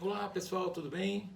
Olá pessoal, tudo bem?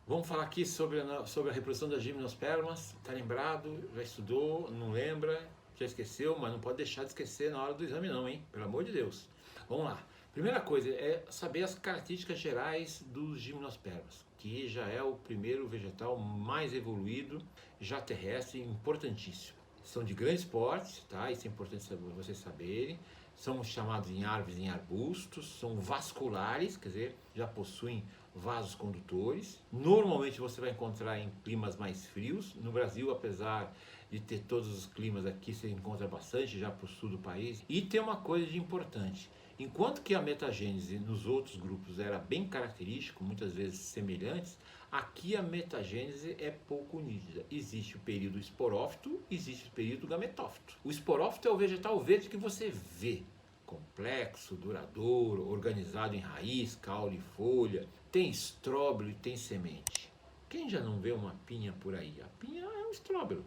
Vamos falar aqui sobre a reprodução das gimnospermas. Tá lembrado? Já estudou? Não lembra? Já esqueceu? Mas não pode deixar de esquecer na hora do exame não, hein? Pelo amor de Deus. Vamos lá. Primeira coisa é saber as características gerais dos gimnospermas, que já é o primeiro vegetal mais evoluído, já terrestre, importantíssimo. São de grande porte, tá? Isso é importante vocês saberem. São chamados em árvores e em arbustos, são vasculares, quer dizer, já possuem vasos condutores. Normalmente você vai encontrar em climas mais frios. No Brasil, apesar de ter todos os climas aqui, você encontra bastante já para o sul do país. E tem uma coisa de importante: enquanto que a metagênese nos outros grupos era bem característico, muitas vezes semelhantes, aqui a metagênese é pouco nítida. Existe o período esporófito, existe o período gametófito. O esporófito é o vegetal verde que você vê, complexo, duradouro, organizado em raiz, caule e folha, tem estróbilo e tem semente. Quem já não vê uma pinha por aí? A pinha é um estróbilo.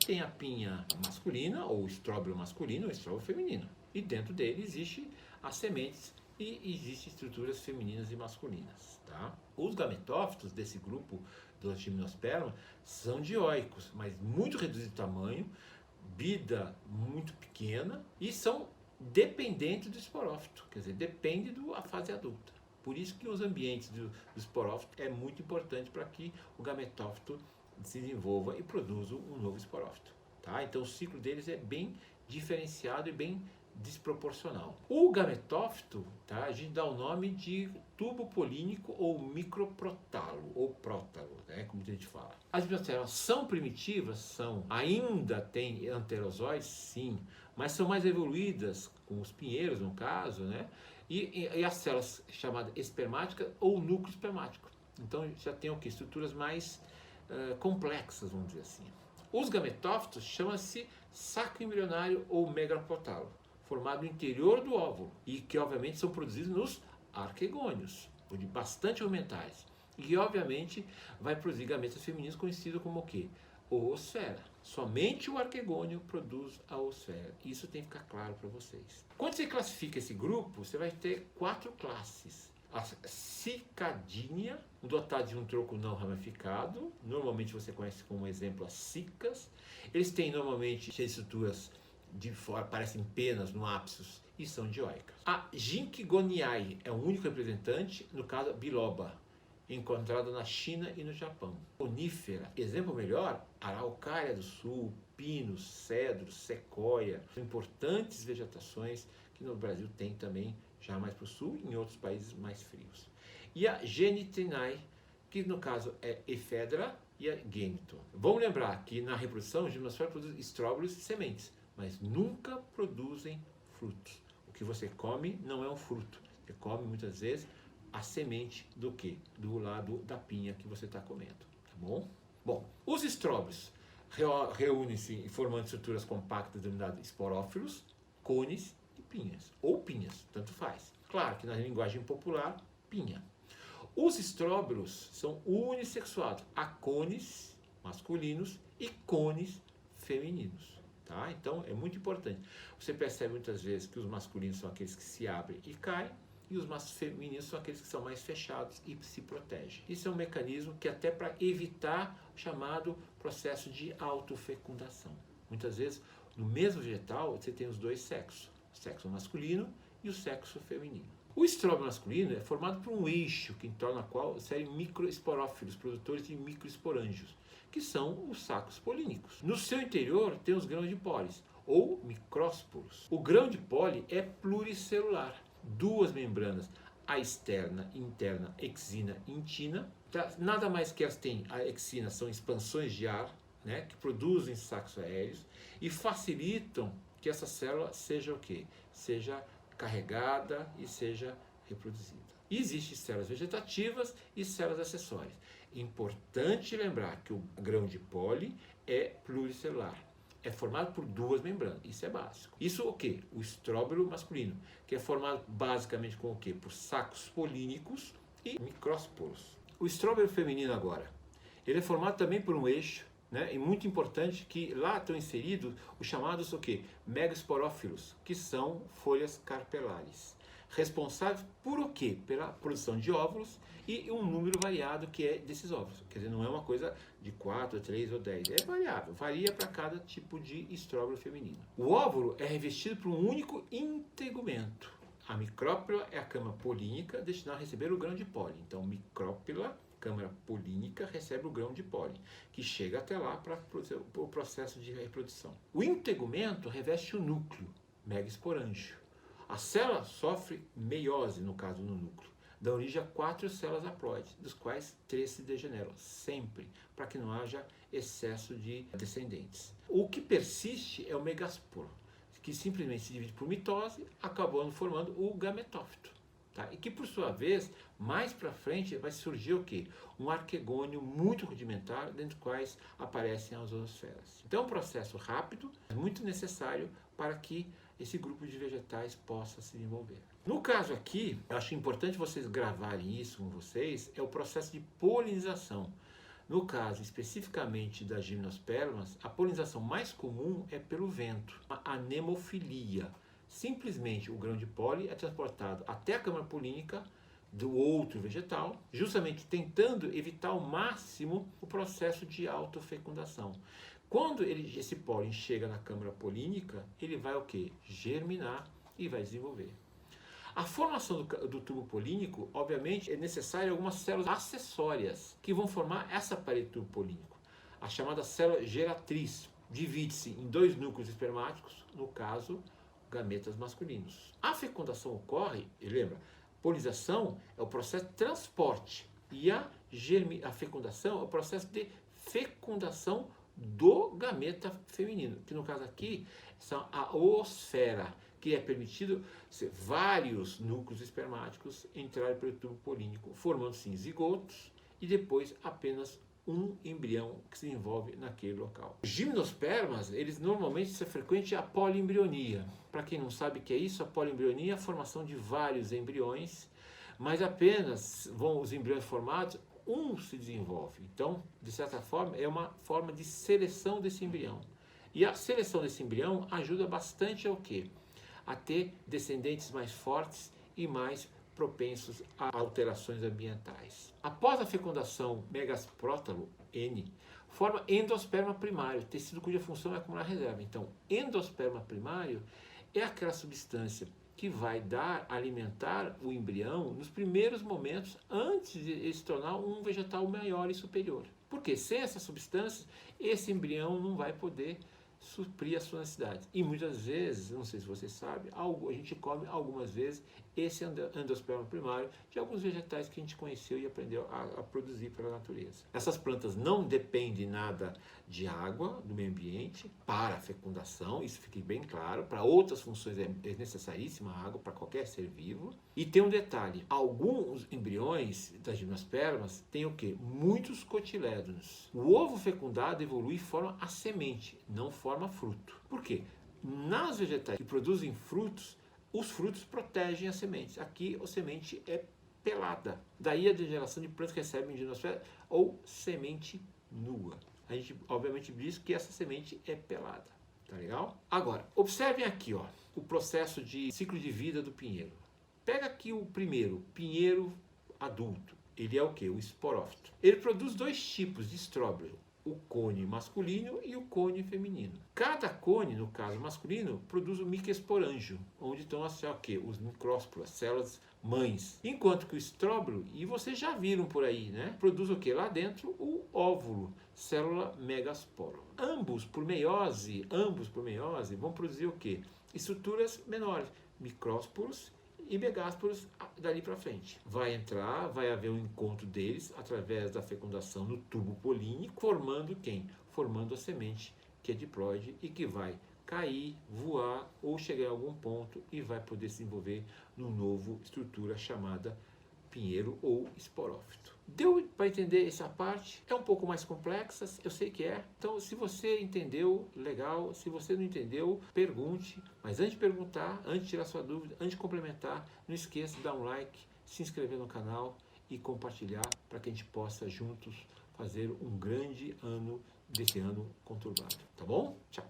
Tem a pinha masculina, ou estróbilo masculino, ou estróbilo feminino. E dentro dele existe as sementes e existem estruturas femininas e masculinas. Tá? Os gametófitos desse grupo dos gimnospermas são dioicos, mas muito reduzido de tamanho, vida muito pequena e são dependentes do esporófito, quer dizer, depende da fase adulta. Por isso que os ambientes do esporófito é muito importante para que o gametófito se desenvolva e produza um novo esporófito. Tá? Então o ciclo deles é bem diferenciado e bem desproporcional. O gametófito, tá, a gente dá o nome de tubo polínico ou microprótalo, ou prótalo, né, como a gente fala. As gimnospermas são primitivas? São. Ainda tem anterozoides? Sim. Mas são mais evoluídas, com os pinheiros no caso, né? E as células chamadas espermáticas ou núcleo espermático. Então já tem o que? Estruturas mais complexas, vamos dizer assim. Os gametófitos chamam-se saco embrionário ou megaprótalo, formado no interior do óvulo e que obviamente são produzidos nos arquegônios, de bastante ornamentais. E obviamente vai produzir gametas femininas conhecidas como o quê? Oosfera. Somente o arquegônio produz a oosfera. Isso tem que ficar claro para vocês. Quando você classifica esse grupo, você vai ter 4 classes. A cicadínea, dotada de um tronco não ramificado, normalmente você conhece como exemplo as cicas. Eles têm normalmente estruturas de fora, parecem penas no ápice e são dioicas. A Ginkgoniae é o único representante, no caso biloba, encontrada na China e no Japão. Conífera, exemplo melhor, araucária do sul, pinos, cedros, sequoia, são importantes vegetações que no Brasil tem também, já mais para o sul e em outros países mais frios. E a Genitinae, que no caso é efedra e a gênito. Vamos lembrar que na reprodução os gimnospermas produzem estróbilos e sementes, mas nunca produzem frutos. O que você come não é um fruto, você come muitas vezes a semente do que? Do lado da pinha que você está comendo, tá bom? Bom, os estróbilos reúnem-se formando estruturas compactas denominadas esporófilos, cones e pinhas, ou pinhas, tanto faz. Claro que na linguagem popular, pinha. Os estróbilos são unissexuados, há cones masculinos e cones femininos. Tá? Então é muito importante. Você percebe muitas vezes que os masculinos são aqueles que se abrem e caem, e os femininos são aqueles que são mais fechados e se protegem. Isso é um mecanismo que até para evitar o chamado processo de autofecundação. Muitas vezes, no mesmo vegetal, você tem os dois sexos, o sexo masculino e o sexo feminino. O estróbilo masculino é formado por um eixo que em torno do qual serem microesporófilos, produtores de microesporângios, que são os sacos polínicos. No seu interior tem os grãos de pólis, ou micrósporos. O grão de pólen é pluricelular. 2 membranas, a externa e interna, exina e intina. Nada mais que elas têm, a exina são expansões de ar, né, que produzem sacos aéreos e facilitam que essa célula seja o quê? Seja carregada e seja reproduzida. Existem células vegetativas e células acessórias. Importante lembrar que o grão de pólen é pluricelular. É formado por 2 membranas, isso é básico. Isso o quê? O estróbilo masculino, que é formado basicamente com o quê? Por sacos polínicos e micrósporos. O estróbilo feminino agora, ele é formado também por um eixo, né? E muito importante que lá estão inseridos os chamados o quê? Megasporófilos, que são folhas carpelares. responsáveis por o quê? Pela produção de óvulos e um número variado que é desses óvulos. Quer dizer, não é uma coisa de 4, 3 ou 10, é variável, varia para cada tipo de estróbilo feminino. O óvulo é revestido por um único integumento. A micrópila é a câmara polínica destinada a receber o grão de pólen. Então, micrópila, câmara polínica, recebe o grão de pólen, que chega até lá para o processo de reprodução. O integumento reveste o núcleo, megasporângio. A célula sofre meiose, no caso no núcleo, dá origem a 4 células haploides, dos quais 3 se degeneram, sempre, para que não haja excesso de descendentes. O que persiste é o megasporo, que simplesmente se divide por mitose, acabando formando o gametófito. Tá? E que, por sua vez, mais para frente vai surgir o quê? Um arquegônio muito rudimentar, dentro dos quais aparecem as zoosferas. Então, é um processo rápido, muito necessário para que esse grupo de vegetais possa se desenvolver. No caso aqui, eu acho importante vocês gravarem isso com vocês, é o processo de polinização. No caso especificamente das gimnospermas, a polinização mais comum é pelo vento, a anemofilia. Simplesmente o grão de pólen é transportado até a câmara polínica do outro vegetal, justamente tentando evitar ao máximo o processo de autofecundação. Quando esse pólen chega na câmara polínica, ele vai o quê? Germinar e vai desenvolver. A formação do tubo polínico, obviamente, é necessária algumas células acessórias que vão formar essa parede do tubo polínico. A chamada célula geratriz divide-se em 2 núcleos espermáticos, no caso, gametas masculinos. A fecundação ocorre, e lembra, polinização é o processo de transporte e a fecundação é o processo de fecundação do gameta feminino, que no caso aqui são a oosfera, que é permitido vários núcleos espermáticos entrarem pelo tubo polínico, formando sim zigotos e depois apenas um embrião que se desenvolve naquele local. Os gimnospermas, eles normalmente se frequente a poliembrionia. Para quem não sabe o que é isso, a poliembrionia é a formação de vários embriões, mas apenas vão os embriões formados, um se desenvolve. Então, de certa forma, é uma forma de seleção desse embrião. E a seleção desse embrião ajuda bastante ao quê? A ter descendentes mais fortes e mais propensos a alterações ambientais. Após a fecundação, megasprótalo, N, forma endosperma primário, tecido cuja função é acumular reserva. Então, endosperma primário é aquela substância que vai alimentar o embrião nos primeiros momentos antes de ele se tornar um vegetal maior e superior. Porque sem essa substância, esse embrião não vai poder suprir as suas necessidades. E muitas vezes, não sei se você sabe, a gente come algumas vezes esse endosperma primário de alguns vegetais que a gente conheceu e aprendeu a produzir pela natureza. Essas plantas não dependem nada de água, do meio ambiente, para a fecundação, isso fique bem claro. Para outras funções é necessaríssima a água para qualquer ser vivo. E tem um detalhe, alguns embriões das gimnospermas têm o quê? Muitos cotilédonos. O ovo fecundado evolui e forma a semente, não forma fruto. Por quê? Nas vegetais que produzem frutos, os frutos protegem as sementes. Aqui a semente é pelada. Daí a degeneração de plantas que recebem gimnospermas ou semente nua. A gente obviamente diz que essa semente é pelada. Tá legal? Agora, observem aqui ó, o processo de ciclo de vida do pinheiro. Pega aqui o primeiro, pinheiro adulto. Ele é o que? O esporófito. Ele produz 2 tipos de estróbilo. O cone masculino e o cone feminino. Cada cone, no caso masculino, produz o micoesporângio, onde estão as os micrósporas, células mães. Enquanto que o estróbilo, e vocês já viram por aí, né? Produz o que? Lá dentro o óvulo, célula megasporo. Ambos por meiose, vão produzir o que? Estruturas menores, micrósporos e megásporos dali para frente. Vai haver um encontro deles através da fecundação no tubo polínico, formando quem? Formando a semente que é diploide e que vai cair, voar ou chegar em algum ponto e vai poder se desenvolver numa nova estrutura chamada pinheiro ou esporófito. Deu para entender essa parte? É um pouco mais complexa, eu sei que é. Então, se você entendeu, legal. Se você não entendeu, pergunte. Mas antes de perguntar, antes de tirar sua dúvida, antes de complementar, não esqueça de dar um like, se inscrever no canal e compartilhar para que a gente possa juntos fazer um grande ano desse ano conturbado. Tá bom? Tchau!